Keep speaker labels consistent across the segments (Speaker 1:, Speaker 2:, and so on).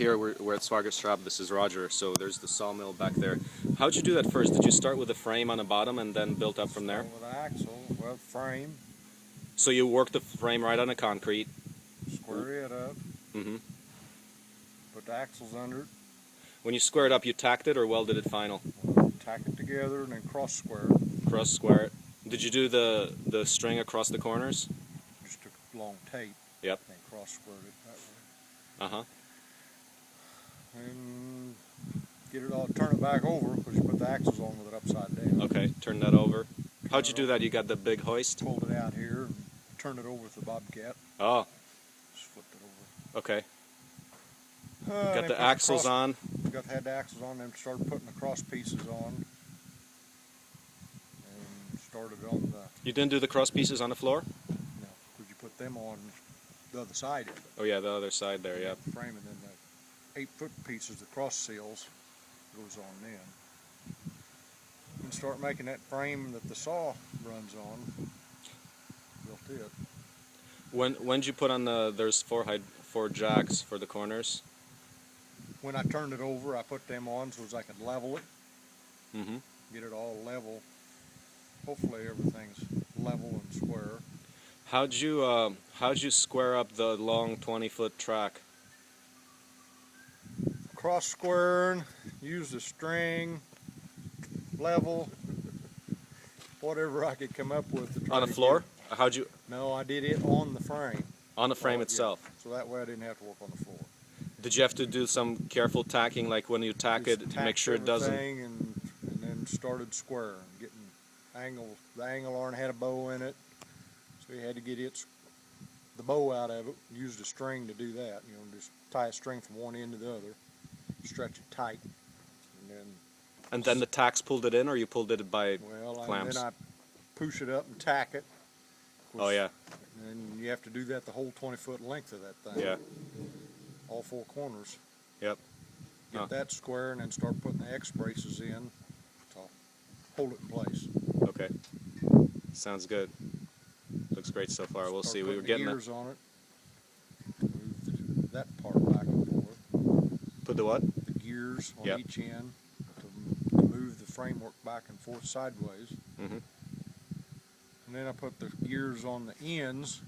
Speaker 1: here, we're at Ckcjckckcfg. This is Roger. So there's the sawmill back there. How'd you do that first? Did you start with a frame on the bottom and then built up from there?
Speaker 2: With an axle, well, frame.
Speaker 1: So you worked the frame right on the concrete.
Speaker 2: Square it up.
Speaker 1: Mm-hmm.
Speaker 2: Put the axles under it.
Speaker 1: When you square it up, you tacked it or welded it final?
Speaker 2: Tack it together and then cross square it.
Speaker 1: Cross square it. Did you do the string across the corners?
Speaker 2: Just took long tape.
Speaker 1: Yep.
Speaker 2: And cross squared it that way.
Speaker 1: Uh-huh.
Speaker 2: And get it all, turn it back over because you put the axles on with it upside down.
Speaker 1: Okay, turn that over. How'd you do that? You got the big hoist?
Speaker 2: Pulled it out here and turned it over with the bobcat.
Speaker 1: Oh.
Speaker 2: Just flipped it over.
Speaker 1: Okay. Got the axles on.
Speaker 2: Had the axles on, then started putting the cross pieces on. And started on the...
Speaker 1: You didn't do the cross pieces on the floor?
Speaker 2: No, because you put them on the other side of it.
Speaker 1: Oh yeah, the other side there, yeah.
Speaker 2: The frame, and then the 8-foot pieces, the cross seals, goes on then. And start making that frame that the saw runs on. Built it.
Speaker 1: When'd you put on there's four jacks for the corners?
Speaker 2: When I turned it over, I put them on so as I could level it.
Speaker 1: Mm-hmm.
Speaker 2: Get it all level. Hopefully everything's level and square.
Speaker 1: How'd you square up the long 20-foot track?
Speaker 2: Cross squaring, use the string, level, whatever I could come up with to try
Speaker 1: on the floor? How'd you?
Speaker 2: No, I did it on the frame.
Speaker 1: On the frame itself.
Speaker 2: Yeah. So that way I didn't have to work on the floor.
Speaker 1: Did you have to do some careful tacking, like when you tack it, to make sure it doesn't?
Speaker 2: And then started squaring, getting angle. The angle iron had a bow in it, so you had to get the bow out of it. Use the string to do that. You know, just tie a string from one end to the other, stretch it tight,
Speaker 1: and then the tacks pulled it in, or you pulled it by clamps?
Speaker 2: And then I push it up and tack it.
Speaker 1: Oh yeah.
Speaker 2: And you have to do that the whole 20-foot length of that thing.
Speaker 1: Yeah.
Speaker 2: All four corners.
Speaker 1: Yep.
Speaker 2: Get that square and then start putting the X braces in to hold it in place.
Speaker 1: Okay. Sounds good. Looks great so far. We'll see. We were getting
Speaker 2: gears on it. Move that part back and forth.
Speaker 1: Put the what?
Speaker 2: The gears on each end to move the framework back and forth sideways.
Speaker 1: Mm-hmm.
Speaker 2: And then I put the gears on the ends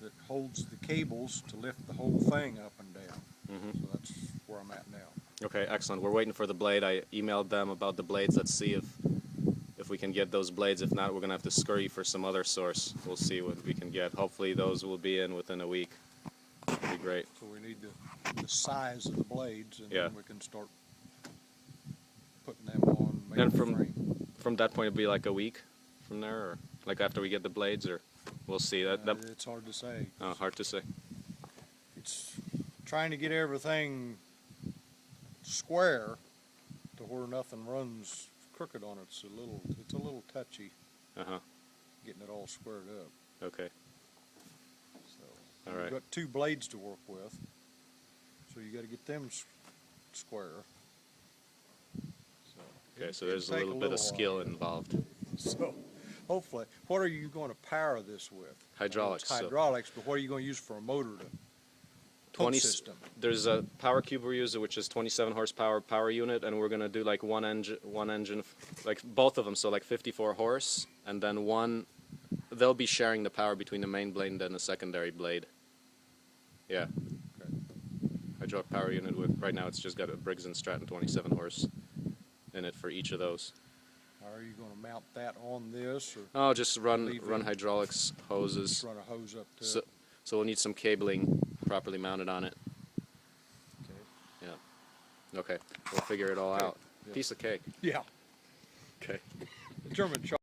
Speaker 2: that holds the cables to lift the whole thing up and down.
Speaker 1: Mm-hmm.
Speaker 2: So that's where I'm at now.
Speaker 1: Okay, excellent. We're waiting for the blade. I emailed them about the blades. Let's see if we can get those blades. If not, we're going to have to scurry for some other source. We'll see what we can get. Hopefully those will be in within a week. That'd be great.
Speaker 2: So we need the size of the blades, and then we can start putting them on.
Speaker 1: Then from that point, it'll be like a week from there, or like after we get the blades, or we'll see.
Speaker 2: It's hard to say.
Speaker 1: Hard to say.
Speaker 2: It's trying to get everything square to where nothing runs crooked on it. It's a little touchy. Getting it all squared up.
Speaker 1: Okay.
Speaker 2: So
Speaker 1: all right.
Speaker 2: You've got two blades to work with, so you got to get them square.
Speaker 1: Okay, so there's a little bit of skill involved.
Speaker 2: So, hopefully, what are you going to power this with?
Speaker 1: Hydraulics.
Speaker 2: Hydraulics, but what are you going to use for a motor to
Speaker 1: 20
Speaker 2: system?
Speaker 1: There's a power cube we're using, which is 27 horsepower power unit, and we're going to do like one engine, like both of them, so like 54 horse, and then they'll be sharing the power between the main blade and then the secondary blade. Yeah.
Speaker 2: Okay.
Speaker 1: Hydraulic power unit with, right now it's just got a Briggs & Stratton 27 horse in it for each of those.
Speaker 2: Are you going to mount that on this? Or
Speaker 1: oh, just run hydraulics hoses.
Speaker 2: Just run a hose up to it.
Speaker 1: So we'll need some cabling properly mounted on it.
Speaker 2: Okay.
Speaker 1: Yeah. Okay. We'll figure it all out.
Speaker 2: Yeah.
Speaker 1: Piece of cake.
Speaker 2: Yeah.
Speaker 1: Okay.
Speaker 2: German chocolate.